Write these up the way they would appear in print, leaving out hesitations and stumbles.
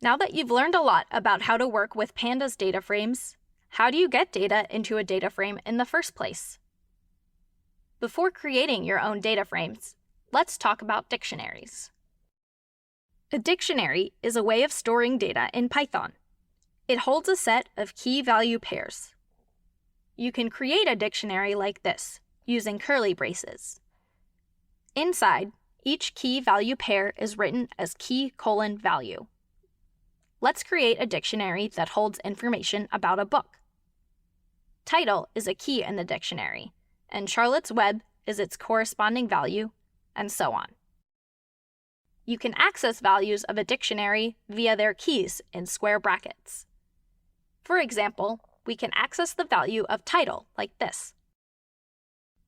Now that you've learned a lot about how to work with Pandas data frames, how do you get data into a data frame in the first place? Before creating your own data frames, let's talk about dictionaries. A dictionary is a way of storing data in Python. It holds a set of key-value pairs. You can create a dictionary like this, using curly braces. Inside, each key-value pair is written as key:value. Let's create a dictionary that holds information about a book. Title is a key in the dictionary, and Charlotte's Web is its corresponding value, and so on. You can access values of a dictionary via their keys in square brackets. For example, we can access the value of title like this.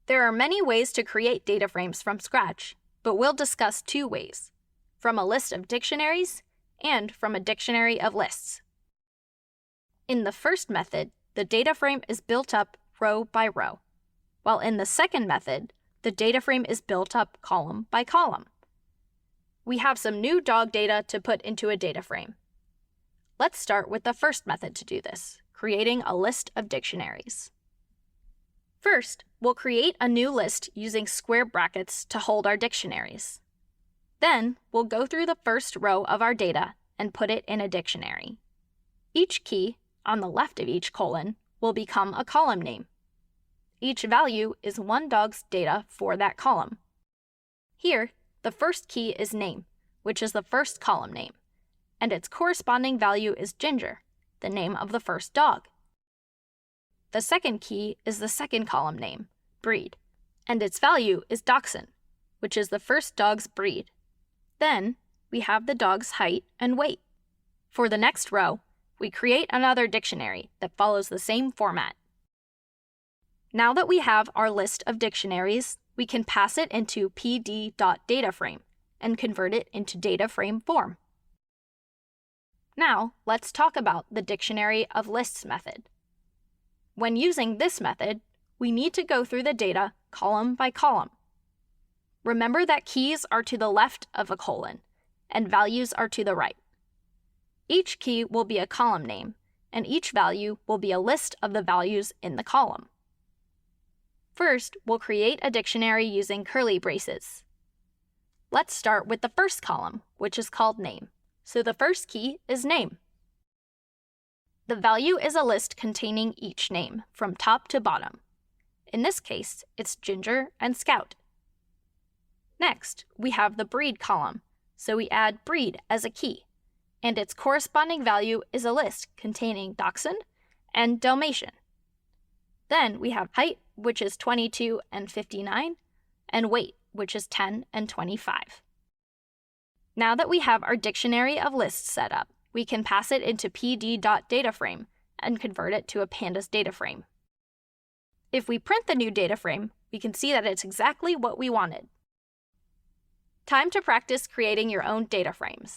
There are many ways to create data frames from scratch, but we'll discuss two ways: from a list of dictionaries and from a dictionary of lists. In the first method, the data frame is built up row by row, while in the second method, the data frame is built up column by column. We have some new dog data to put into a data frame. Let's start with the first method to do this, creating a list of dictionaries. First, we'll create a new list using square brackets to hold our dictionaries. Then, we'll go through the first row of our data and put it in a dictionary. Each key, on the left of each colon, will become a column name. Each value is one dog's data for that column. Here, the first key is name, which is the first column name, and its corresponding value is Ginger, the name of the first dog. The second key is the second column name, breed, and its value is Dachshund, which is the first dog's breed. Then, we have the dog's height and weight. For the next row, we create another dictionary that follows the same format. Now that we have our list of dictionaries, we can pass it into pd.dataframe and convert it into data frame form. Now, let's talk about the dictionary of lists method. When using this method, we need to go through the data column by column. Remember that keys are to the left of a colon, and values are to the right. Each key will be a column name, and each value will be a list of the values in the column. First, we'll create a dictionary using curly braces. Let's start with the first column, which is called name. So the first key is name. The value is a list containing each name, from top to bottom. In this case, it's Ginger and Scout. Next, we have the breed column, so we add breed as a key, and its corresponding value is a list containing Dachshund and Dalmatian. Then we have height, which is 22 and 59, and weight, which is 10 and 25. Now that we have our dictionary of lists set up, we can pass it into pd.dataframe and convert it to a Pandas data frame. If we print the new data frame, we can see that it's exactly what we wanted. Time to practice creating your own data frames.